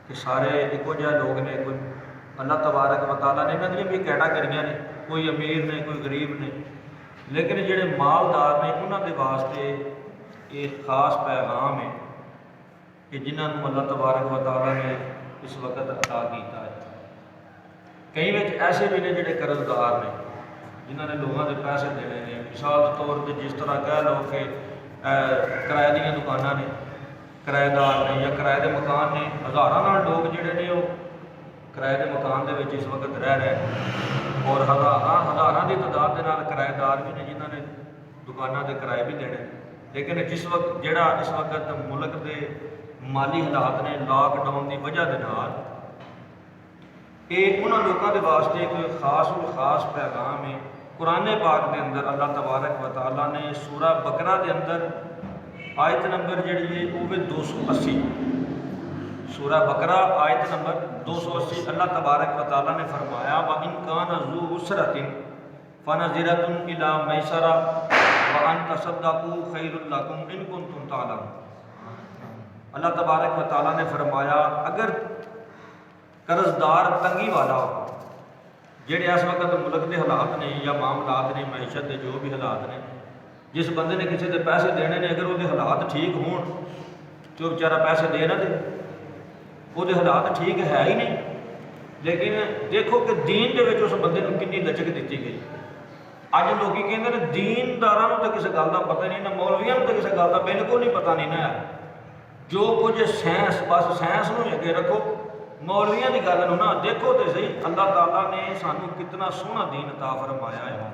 कि सारे एको जिहा लोग ने, कोई अल्लाह तबारक व तआला ने इन्हां दियां भी कैटागरियां ने, कोई अमीर ने कोई गरीब ने, लेकिन जिहड़े मालदार ने उन्हां दे वास्ते ये खास पैगाम है कि जिन्हां नूं अल्लाह तबारक व तआला ने इस वक्त अता किया है। कई विच ऐसे भी ने जिहड़े कर्जदार ने, जिन्हां ने लोगों के पैसे देने ने। मिसाल के तौर पर जिस तरह कह लो कि किराए दीयां दुकानां ने, किराएदार ने या किराए के मकान ने, हज़ारां नाल लोग जिहड़े ने वो किराए के मकान के इस वक्त रह रहे हैं, और हज़ारां की तादाद के नाल किराएदार भी ने जिन्होंने दुकानों के किराए भी देने। लेकिन जिस वक्त जिहड़ा इस वक्त मुल्क के माली हालात ने लॉकडाउन की वजह के नाल ये उन्होंने लोगों के वास्ते एक खास पैगाम है। कुरान पाक के अंदर अल्लाह तबारक व तआला ने सूरा बकरा के अंदर आयत नंबर जी है वो भी 280, सूरा बकरा आयत नंबर 280, अल्लाह तबारक व तआला ने फरमाया व इन कान ज़ू उसरतिन फनज़िरतुन इला मैसरा व अन तसद्दक़ू खैरुल लकुम इन कुंतुम तालमून। अल्लाह तबारक व तआला ने फरमाया अगर कर्जदार तंगी वाला हो, जेड़े इस वक्त मुल्क के हालात ने या मामलात ने, मैशत के जो भी हालात ने, जिस बंदे ने किसी के पैसे देने ने, अगर वो हालात ठीक हो तो बेचारा पैसे दे ना दे, वो हालात ठीक है ही नहीं। लेकिन देखो कि दीन के उस बंदे को कितनी लचक दी गई। अज लोग कहते हैं दीनदारों तो किसी गल का पता नहीं ना, मौलवियों तो किसी गल का बिल्कुल नहीं पता नहीं ना, जो कुछ साइंस बस साइंस में अगे रखो, मौलवियों की गल ना देखो तो सही। अल्लाह ताला ने सानू कितना सोहना दीन अता फरमाया है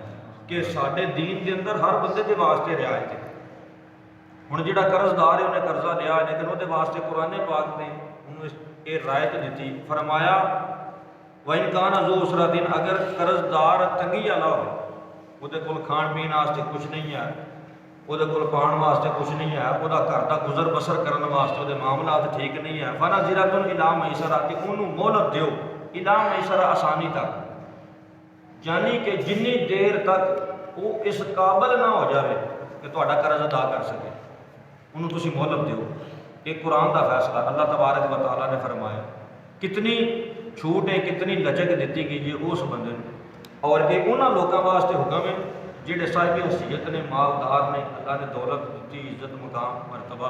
कि साडे दीन के अंदर हर बंदे के वास्ते रियायत है। हुण जिहड़ा कर्जदार है उन्हें कर्जा लिया, लेकिन वो वास्ते कुरान पाक ने उन्होंने ये रायत दी, फरमाया व इन कान ज़ू उसरतिन, अगर कर्जदार तंगी वाला हो, वो खाण पीण वास्ते कुछ नहीं है, वो पाण वास्ते कुछ नहीं है, वो घर का गुजर बसर करने वास्ते वो मामलात ठीक नहीं है, फनज़िरतुन इला मैसरा, कि उन्होंने मोहलत दो इला मैसरा, आसानी तक, यानी कि जिन्नी देर तक वो इस काबल ना हो जाए कि तुहाडा कर्ज अदा कर सके, उन्होंने तुसीं मोहलत दो। ये कुरान का फैसला अल्लाह तबारक व तआला ने फरमाया। कितनी छूट है, कितनी लचक दी गई है उस बंदे को। और ये उन्होंने लोगों वास्ते हुक्म है जिहड़े साहिब हसीयत ने, मालदार ने, अल्लाह ने दौलत दी, इज्जत मुकाम मरतबा,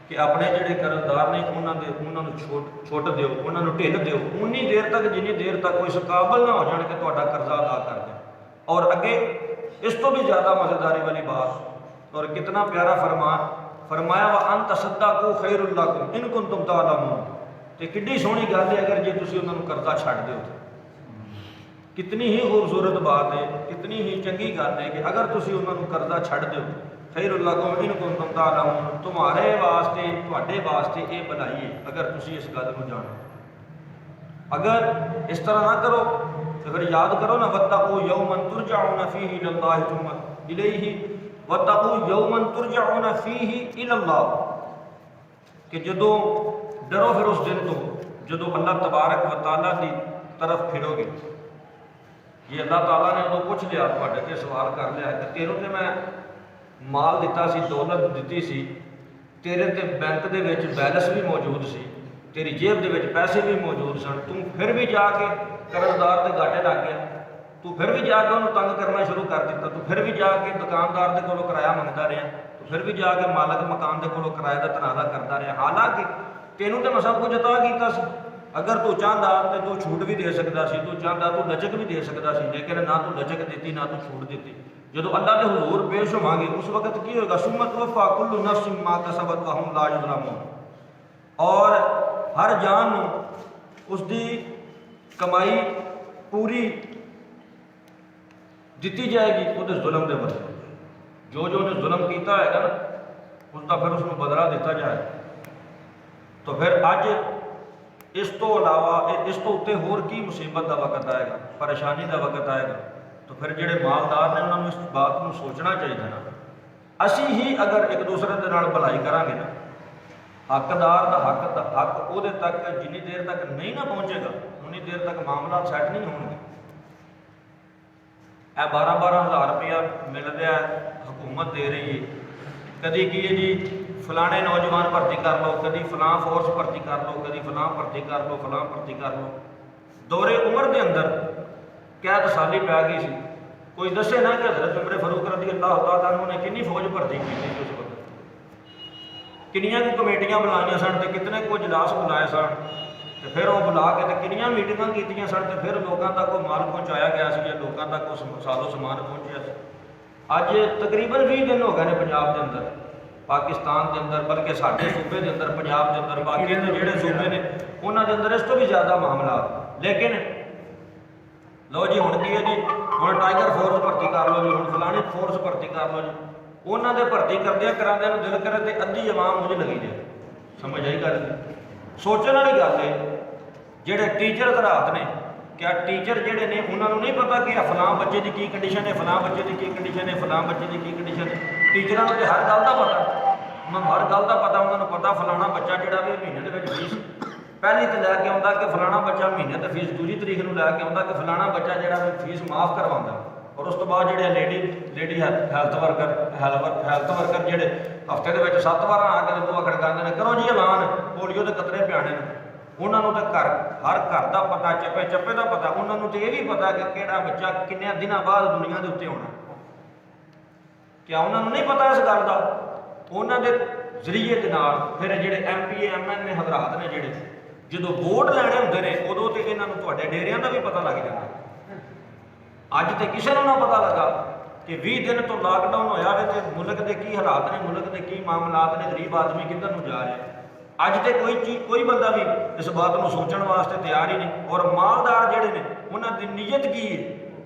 कि अपने जिहड़े कर्जदार ने उन्होंने छुट दो, उन्होंने ढिल दो उन्नी देर तक जिन्नी देर तक वो इस काबल ना हो जाए कि तुहाडा कर्जा अदा कर दे। और अगे इस तो भी ज़्यादा मज़ेदारी वाली बात और कितना प्यारा फरमान, फरमाया व अन तसद्दक़ू खैरुल लकुम इन कुंतुम तालमून। तो कितनी सोहनी गल है अगर जे तुसीं उन्होंने कर्जा छड्ड दो, कितनी ही खूबसूरत बात है, कितनी ही चंगी गल है कि अगर तुसीं उन्होंने कर्जा छड्ड दो, खैरुल लकुम इन कुंतुम तालमून, तुम्हारे वास्ते तुहाडे वास्ते ये भलाई है अगर तुसीं इस गल को जानो। अगर इस तरह ना करो तो फिर याद करो ना, वत्तक़ू यौमन तुरजऊन फीही इलल्लाहि सुम्मा इलैहि, वत्तक़ू यौमन तुरजऊन फीही इलल्लाह, कि जदों डरो फिर उस दिन तो जदों अल्लाह तबारक व तआला की तरफ फिरोगे। ये अल्लाह ताला ने उदों पुछ लिया, तुहाडे ते सवाल कर लिया कि तेरों ते मैं माल दिता सी, दौलत दी सी, तेरे ते बैंक दे विच बैलेंस भी मौजूद सी, तेरी जेब दे विच पैसे भी मौजूद सन, तू फिर भी जाके कर्जदार के गाटे लग गया, तू फिर भी जाके उन्होंने तंग करना शुरू कर दिता, तू फिर भी जाके दुकानदार के कोलों किराया मंगता रहा, तू फिर भी जाके मालक मकान के कोलों किराए का तनाज़ा करता रहा। हालांकि तेनों तो मैं सब कुछ अता किया सी, अगर तू चाहता तो तू छूट भी दे सकता सी, तू चाहता तू लचक भी दे सकता सी, लेकिन ना तू लचक दी ना तू छूट दी। जो अल्लाह के हुजूर पेश होवांगे उस वक्त की होगा, सुम्मा तुवफ़्फ़ा कुल्लु नफ्सिन मा कसबत व हुम ला युज़लमून, और हर जान उसकी कमाई पूरी दी जाएगी उसके जुल्म के बदले। जो उन्हें जुल्म किया है ना उसका फिर उसको बदला दिता जाए। तो फिर अज इस तो अलावा इस तो उत्ते होर की मुसीबत का वक्त आएगा, परेशानी का वक्त आएगा। तो फिर जोड़े मालदार ने उन्होंने इस बात को सोचना चाहिए ना, असी ही अगर एक दूसरे के नाल भलाई करांगे ना, हकदार का हक वो तक जिन्नी देर तक नहीं ना पहुँचेगा उन्नी देर तक मामला सैट नहीं होंगे। यह 12-12 हज़ार रुपया मिल रहा है, हुकूमत दे रही है, कभी की है जी फलाने नौजवान भर्ती कर लो, कभी फलां फोर्स भर्ती कर लो, कभी फलां भर्ती कर लो, फलां भर्ती कर लो। दौरे उम्र के अंदर कैद साली पै गई सी। कोई दसे ना कि हज़रत उमर फारूक रज़ी अल्लाह तआला अन्हु ने कितनी फौज भर्ती की उस वक्त, किनियां को कमेटियां बुलाइया सन, तो कितने को इजलास बुलाए सन, तो फिर वो बुला के तो किनियां मीटिंगां कीतियां सन, तो फिर लोगों तक वो माल पहुँचाया गया सी, लोगों तक वो साजो समान पहुँचा सी। अज तकरीबन 20 दिन हो गए ने पंजाब के अंदर, पाकिस्तान के अंदर, बल्कि साडे सूबे के अंदर, पंजाब के अंदर, बाकी के जोड़े सूबे ने उन्होंने के अंदर इस तो भी ज़्यादा मामला। लेकिन लो जी हुण की है जी, हुण टाइगर फोर्स भर्ती कर लो जी, हुण फलानी फोर्स भर्ती कर लो जी। उन्होंने भर्ती करदिया करांदे दिल करे तो अद्धी जवान मुझे लगी जाए। समझ आई गल? सोचने वाली गल है, जेडे टीचर हरात ने, क्या टीचर जेडे ने उन्होंने नहीं पता कि फलां बच्चे की की कंडीशन है, फलां बच्चे की की कंडीशन है, फलां बच्चे की की कंडीशन है। टीचरों को तो हर गल का पता, उन्होंने हर गल का पता, उन्होंने पता फलाना बच्चा जोड़ा भी महीने के फीस पहली तो लैके आता, कि फलाना बच्चा महीने तो फीस दूसरी तरीक को लैके आता, कि फलाना बच्चा जोड़ा भी फीस माफ़ करवाता। और उस तो बाद जो लेडी हैल्थ वर्कर जोड़े हफ्ते के 7 बार आके बुआ खड़काते हैं, करो जी ऐलान पोलियो के कतरे पियाने, उन्होंने तो घर हर घर का पता, चप्पे चप्पे का पता। उन्होंने तो यह भी पता कि किहड़ा बच्चा किन्ने दिनों बाद दुनिया के उत्ते आना। क्या उन्होंने नहीं पता इस गल का? उन्होंने जरिए के नाल फिर जोड़े MP MN हजरात ने जोड़े जो वोट लैने होंगे ने, उदों तो इन्होंने तुहाडे डेरियां का भी पता लग जाता। अज तो किसी को ना पता लगा कि 20 दिन तो लॉकडाउन होया है, तो मुल्क के की हालात ने, मुल्क के की मामलात ने, गरीब आदमी किधर को जा रहा है। अज तो कोई चीज़ कोई बंदा भी इस बात को सोचने वास्ते तैयार ही नहीं। और मालदार जोड़े ने उन्होंने नीयत की है,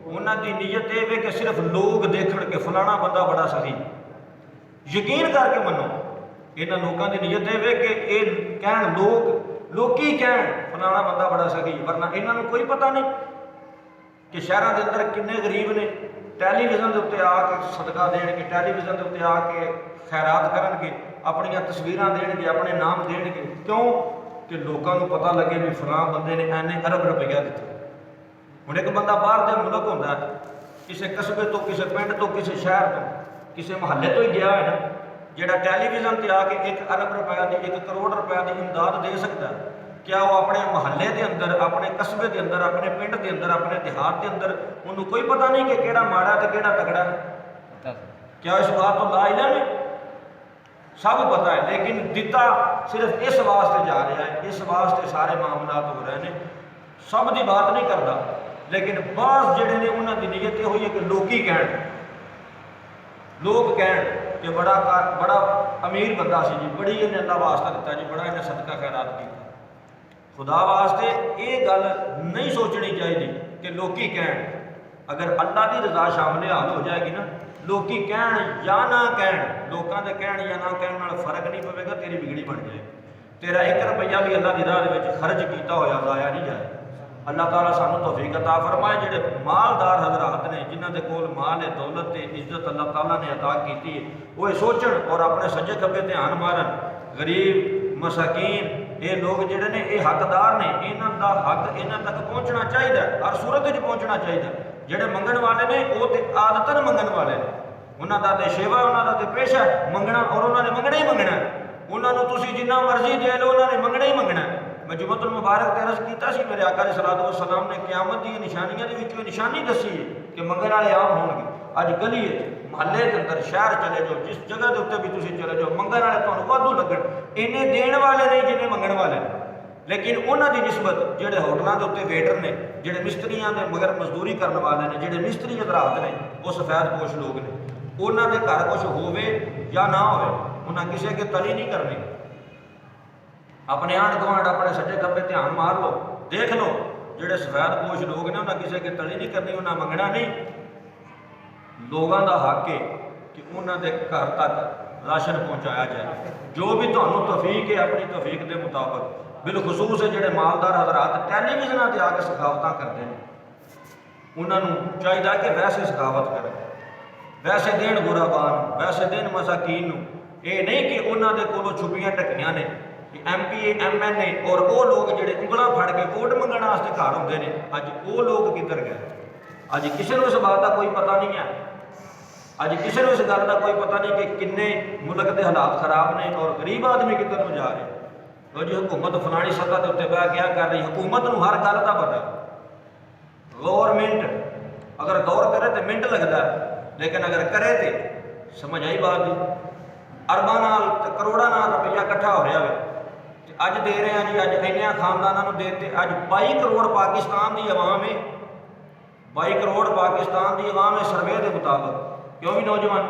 उन्होंने नीयत यह है कि सिर्फ लोग देखण के फलाना बंदा बड़ा सही। यकीन करके मनो, इन्होंने लोगों की नीयत यह है कि ये कहण लोकी कहण फलाना बंदा बड़ा सही, वरना इन्होंने कोई पता नहीं कि शहरों के अंदर किन्ने गरीब ने टैलीविजन के उत्ते आके सदका देंगे, टैलीविजन के उत्ते आके खैरात करनगे, अपनियां तस्वीरां देंगे, अपने नाम देंगे। क्यों? कि लोगों को पता लगे भी फलां बंदे ने इन्ने अरब रुपया दिता। हुण एक बंदा बाहर के मुल्क होंदा, किसी कस्बे तो, किसी पिंड तो, किसी शहर तो, किसी महल्ले तो ही गया है ना, जिहड़ा टैलीविजन पर आके 1 अरब रुपया की, 1 करोड़ रुपया की इमदाद दे सकता है। क्या वो अपने महल्ले के अंदर, अपने कस्बे के अंदर, अपने पिंड के अंदर, अपने देहात के अंदर उन्होंने कोई पता नहीं कि केड़ा माड़ा तो केड़ा तगड़ा है? क्या इस बात तो लाइला में सब पता है, लेकिन दिता सिर्फ इस वास्ते जा रहा है, इस वास्ते सारे मामला हो रहे हैं। सब की बात नहीं करता, लेकिन बास जोड़े ने उन्होंने नीयत यह हुई है कि लोग कहण कि बड़ा अमीर बंदा सी जी, बड़ी इन्हें अल्लाह वास्ता दिता जी, बड़ा इन्हें सदका खैरात की। खुदा वास्ते ये गल नहीं सोचनी चाहिए कि लोकी कहण। अगर अल्लाह की रजा शामिल हाल हो जाएगी ना, लोकी कहण या ना कहण, लोगों के कहण या ना कहण नाल फर्क नहीं पवेगा, तेरी बिगड़ी बन जाएगी। तेरा 1 रुपया भी अल्लाह की राह में खर्च किया होया जाया नहीं जाए। अल्लाह ताला सानू तौफीक अता फरमाए। जिहड़े मालदार हजरात ने, जिन्हां दे कोल माल है, दौलत है, इज्जत अल्लाह ताला ने अता की है, वो सोचण और अपने सज्जे खब्बे ध्यान मारन। गरीब मसाकीन ये लोग जोड़े ने ये हकदार ने, इन्हों का हक इन्हों तक पहुँचना चाहिए, हर सूरत में पहुँचना चाहिए। जोड़े मंगण वाले ने वो तो आदतन मंगण वाले ने, उन्होंने तो सेवा, उन्होंने तो पेशा मंगना, और उन्होंने मंगना ही मंगना। उन्होंने तुसीं जिन्ना मर्जी दे लो, उन्होंने मंगना ही मंगना। मैं जुम्मतुल मुबारक ते अर्ज़ कीता सी, मेरे आका सलातो व सलाम ने क़यामत दी निशानियां दे विचों निशानी दसी है कि मंगण वाले आम होणगे। अज गली महल्ले के अंदर, शहर चले जाओ, जिस जगह के उत्ते भी तुसीं चले जाओ, मंगण वाले तुहानूं वाधू लगण। इन्ने देण वाले नहीं जिन्ने मंगण वाले, लेकिन उन्हां दी निस्बत जिहड़े होटलों के उत्ते वेटर ने, जिहड़े मिस्त्रियां ने मगर मजदूरी करने वाले ने, जिहड़े मिस्त्री हजरात ने, वो सफेद पोश लोग ने। उन्हां दे घर कुछ होवे या ना होवे, उन्हां किसी के तली नहीं करनी। अपने आंढ गुआढ़, अपने सज्जे खब्बे ध्यान मार लो, देख लो, जिहड़े सफेद पोश लोग ने, उन्हें किसी की तली नहीं करनी, उन्हें मंगना नहीं। लोगों का हक है कि उन्होंने घर तक राशन पहुँचाया जाए, जो भी तुहानूं तौफीक है अपनी तौफीक के मुताबिक। बिलखसूस जोड़े मालदार हजरात टैलीविजन से आके सखावत करते हैं, उन्होंने चाहिए कि वैसे सखावत करें, वैसे देन गुराबान, वैसे देन मसाकीन। ये नहीं कि उन्होंने कोलों छुपियां ढकियां ने MP MN और वो लोग जोड़े उंगलां फड़ के वोट मंगण वास्ते घर होंगे ने। अज वो लोग किधर गए? अज किसी को इस बात का कोई पता नहीं है। ਅੱਜ ਕਿਸੇ ਨੂੰ ਇਸ ਗੱਲ ਦਾ ਕੋਈ ਪਤਾ ਨਹੀਂ ਕਿ ਕਿੰਨੇ ਮੁਲਕ ਦੇ ਹਾਲਾਤ ਖਰਾਬ ਨੇ ਔਰ ਗਰੀਬ ਆਦਮੀ ਕਿੱਧਰ ਨੂੰ ਜਾ ਰਿਹਾ। ਲੋ ਜੀ ਹੁਕੂਮਤ ਫਲਾਣੀ ਸੱਤਾ ਦੇ ਉੱਤੇ ਬਹਿ ਕੇ ਕਰ ਰਹੀ, ਹੁਕੂਮਤ ਨੂੰ ਹਰ ਗੱਲ ਦਾ ਪਤਾ। ਗੌਰਮਿੰਟ ਅਗਰ ਗੌਰ करे तो मिनट लगता है, लेकिन अगर करे तो समझ आई बात जी। अरबा नाल करोड़ा नाल रुपया इकट्ठा हो रहा है। अज दे रहे हैं जी, अज इन्ने खानदानों देते। अज 22 करोड़ पाकिस्तान की आवाम है, 22 करोड़ पाकिस्तान की आवाम है सर्वे के मुताबिक। क्यों भी नौजवान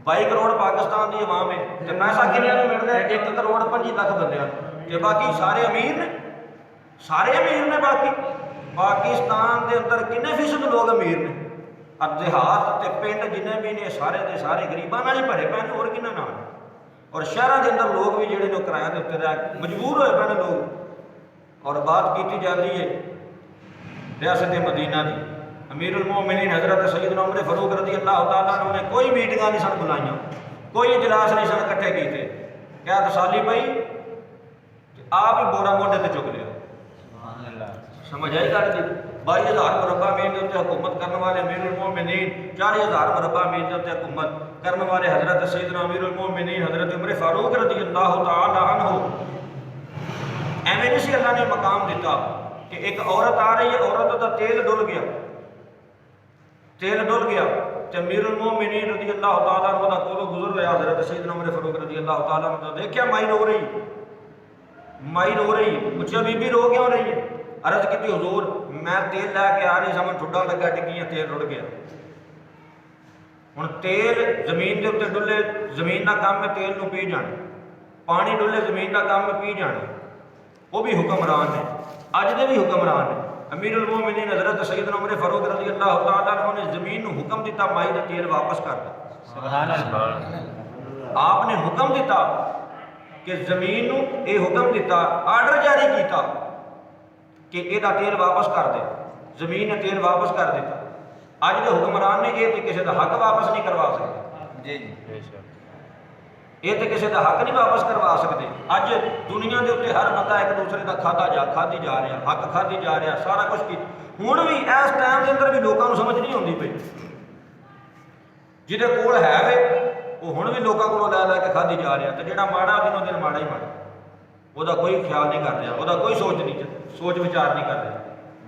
22 करोड़ पाकिस्तान की आवाम है तो पैसा किन्ने मिल रहा है? 1 करोड़ 25 लाख बंद। बाकी सारे अमीर ने, सारे अमीर ने। बाकी पाकिस्तान के अंदर किन्ने फीसद लोग अमीर ने? देहात ते पिंड जिन्ने भी ने सारे के सारे गरीबों नाल ही भरे पे ने, होर किन्ना नाल। और शहरों के अंदर लोग भी जिहड़े ने किराए के उत्ते रह मजबूर होए पे ने लोग। और बात की जाती है रियासत मदीना की। अमीरुल मोमिनीन हज़रत सैयदना उमर फारूक रज़ी अल्लाह तआला अन्हु ने कोई मीटिंगां नहीं सन बुलाईयां, कोई इजलास नहीं सन इकट्ठे कीते। क्या तसाली पई? आप ही बोरा मोढे ते चुक लिया। समझ आई गल जी। 22,000 मुरबा मील के उत्ते हुकूमत करने वाले अमीरुल मोमिनीन, 40,000 मुरबा मील के उत्ते हुकूमत करने वाले हज़रत सैयदना अमीरुल मोमिनीन हज़रत उमर फारूक रज़ी अल्लाह तआला अन्हु। एवें नहीं सी अल्लाह ने मकाम दिता कि एक औरत आ रही है, औरत का तेल डुल गया, तेल डुल गया तो अमीरुल मोमिनीन रज़ी अल्लाह तआला अन्हु दा कोलों गुजर रहा हज़रत सैयदना उमर फारूक रज़ी अल्लाह तआला अन्हु देखिया माई रो रही, माई रो रही। पूछा बीबी रो क्यों रही है? अर्ज की हुजूर मैं तेल लैके आ रही सामने ठुड्डा लगा डिग्गियां, तेल रुड़ गया। हुण तेल जमीन के उत्ते डुले, जमीन का काम है तेल नूं पी जाना, पानी डुले जमीन का काम है पी जाना। वो भी हुक्मरान ने, अज दे भी हुक्मरान ने। अमीरुल मोमिनीन हज़रत सैयदना उमर फारूक रज़ी अल्लाह तआला अन्हु ने जमीन नूं हुक्म दिता माई दा तेल वापस कर दे। सुभान अल्लाह। आपने हुक्म दिता कि जमीन नूं ये हुक्म दिता, आर्डर जारी किया कि यदा तेल वापस कर दे। जमीन ने तेल वापस कर दिता। अज के हुक्मरान ने यह तो किसी का हक वापस नहीं करवा सकते जी, ये तो किसी का हक नहीं वापस करवा सकते। अज दुनिया के उत्ते हर बंदा एक दूसरे का खाधी जा रहा, हक खाधी जा रहा, सारा कुछ की। हुण भी इस टाइम के अंदर भी लोगों को समझ नहीं आती पई, जिहदे कोल है वे वो हुण भी लोगों को लै लै के खाधी जा रहा, तो जिहड़ा माड़ा दिनों दिन माड़ा ही माड़ा, ਉਹਦਾ ਕੋਈ ख्याल नहीं कर रहा, ਉਹਦਾ कोई सोच विचार नहीं कर रहा।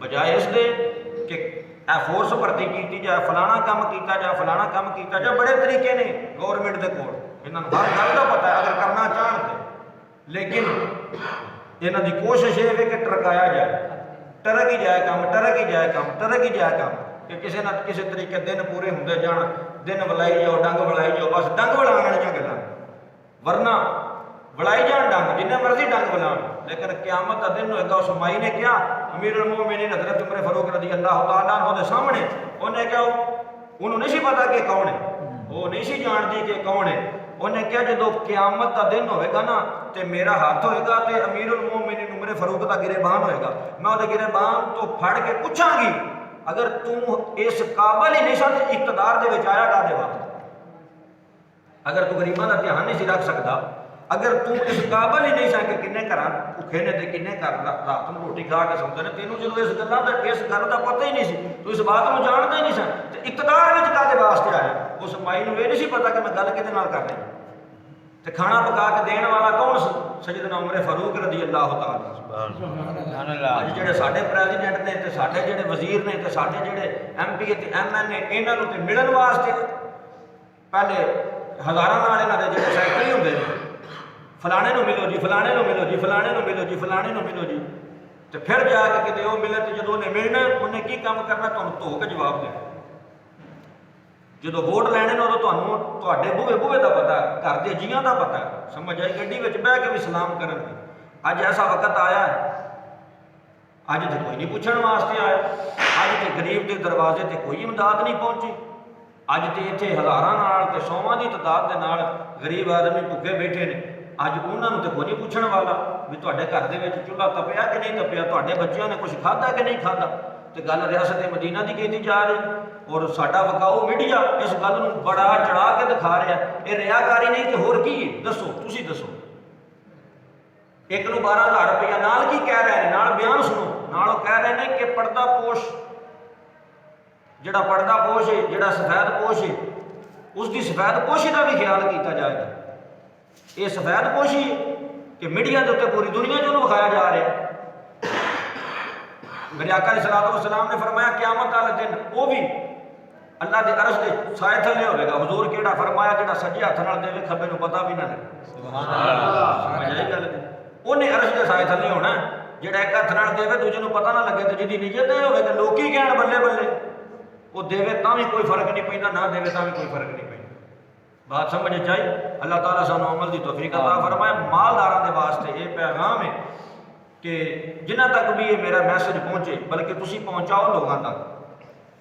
बजाय इसके कि फोर्स भर्ती की जाए, फलाना काम किया जाए, फलाना काम किया जाए। बड़े तरीके ने गौरमेंट के कोल, इन्होंने हर गल का पता है अगर करना चाहन तो। लेकिन इन्हों की कोशिश ये है कि टरकाया जाए, टरक ही जाए काम, टरक ही जाए काम, टरक ही जाए काम, कि किसी न किसी तरीके दिन पूरे होंदे जान, दिन वलाई जाओ, डंग वलाई जाओ, बस डंग वलाने वाली गल्लां। वरना वलाई जान डंग, जिन्ने मर्जी डंग वलान, लेकिन क्यामत का दिन होगा। उस माई ने क्या, अमीरुल मोमिनीन हज़रत उमर फारूक रज़ी अल्लाह तआला अन्हु दे सामने उन्हें क्या, उन्होंने नहीं सी पता कि कौन है, वो नहीं सी जानती कि कौन है। उन्हें क्या, जो क्यामत का दिन होगा ना तो मेरा हाथ होएगा तो अमीरुल मोमिनीन उमर फारूक का गिरेबान होएगा, मैं वो गिरेबान तो फड़ के पूछांगी अगर तू इस काबल ही नहीं सा इकतदार दे विच आया काहदे वास्ते? अगर तू गरीबां दा ध्यान नहीं सी रख सकदा, अगर तू इस काबल ही नहीं सा कि किन्ने घर भुखे ने तो किन्ने घर रात को रोटी खा के सौंदे ने, तेनों जो इस गल का पता ही नहीं सी, तू इस बात को जानता ही नहीं सा, तो इकतदार विच काहदे वास्ते आया? उस माई नूं ये नहीं सी पता कि मैं गल किहदे नाल कर रही। तो खाना पका के देने वाला कौन सी? सैयदना उमर फारूक रज़ी अल्लाह तआला। अज जिहड़े साडे प्रेजिडेंट ने ते साडे जिहड़े वजीर ने ते साडे जिहड़े MP ते MN इन्हां नूं ते मिलण वास्ते पहले हज़ारां नाल इन्हां दे जिहड़े सैकटरी हुंदे ने, फलाने नूं मिलो जी, फलाने नूं मिलो जी, फलाने नूं मिलो जी, फलाने नूं मिलो जी, तो फिर जाके किते वो मिले तो जो उन्हें मिलना उन्हें की काम करना, तुहानूं धो के जवाब देना। जो वोट लैने उदों तुहानूं तुहाडे बूहे बूहे का पता, घर के जियां का पता, समझ आई? गड्डी में बह के भी सलाम करन। अज ऐसा वक्त आया है, अज तो कोई नहीं पूछण वास्ते आया, अज तो गरीब के दरवाजे ते कोई इमदाद नहीं पहुंची। अज तो इत्थे हज़ारां नाल ते सौवां की तादाद के नाल गरीब आदमी भुखे बैठे ने। अज उन्होंने तो कोई नहीं पूछण वाला भी तुहाडे घर दे विच चूल्हा तपिया कि नहीं तपिया, तुहाडे बच्चों ने कुछ खाधा कि नहीं खाधा। तो गल रियासत मदीना की की जा रही, और साडा वकाऊ मीडिया इस गल नूं बड़ा चढ़ा के दिखा रहा है। ये रियाकारी नहीं तो होर की? दसो, तुसीं दसो। एक नूं 12,000 रुपया, नाल की कह रहे हैं, नाल बयान सुनो, नाल कह रहे हैं कि पर्दा पोश, जिहड़ा पर्दा पोश है, जिहड़ा सफेद पोश है, उसकी सफैदपोशी का भी ख्याल किया जाएगा। ये सफैदपोशी है कि मीडिया के उत्ते पूरी दुनिया जो विखाया जा रहा है। मेरे आका अलैहिस्सलाम ने फरमाया क़यामत वाले दिन वो भी अल्लाह के अरश के साए थले होगा। हुजूर केड़ा फरमाया जेड़ा सज्जे हथ नाल देवे खब्बे नूं पता भी ना लगे। सुभान अल्लाह। उन्हें अरश के साए थले होना, जेड़ा एक हथ नाल देवे दूजे नूं पता ना लगे। तो जिहदी नीयत ये होवे कि लोकी कहण बल्ले बल्ले, वो देवे तां भी कोई फर्क नहीं पैंदा, ना देवे तां भी कोई फर्क नहीं पैंदा। बात समझ चाहिए। अल्लाह ताला सानू अमल की तौफीक अता फरमाए। मालदारां दे वास्ते ये पैगाम है कि जिन्हां तक भी ये मेरा मैसेज पहुँचे, बल्कि तुसी पहुँचाओ लोगों तक।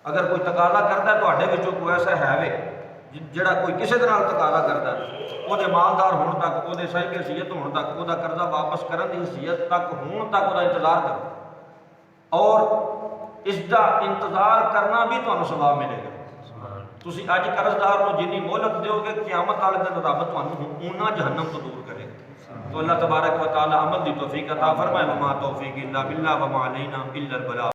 अगर कोई तकाला करता तुहाडे विचों कोई ऐसा है वे जिहड़ा कोई किसी दे नाल तकाला करता, ਉਹਦੇ मालदार होने तक, ਉਹਦੇ साहिब हैसियत होने तक, ਉਹਦਾ कर्जा वापस करने की हैसियत तक होने तक ਉਹਦਾ इंतजार करो, और इसका इंतजार करना भी तुहानू सवाब मिलेगा। तुसी अज कर्जदार नूं जिन्नी मोहलत दोगे, क़यामत वाले दिन रब तुहानू उन्ना जहन्नम तो दूर करेगा। तो अल्लाह तबारक व तआला अमल की तौफीक अता फरमाए। वमा तौफीक इल्ला बिल्लाह वमा अलैना इल्लल बलाग।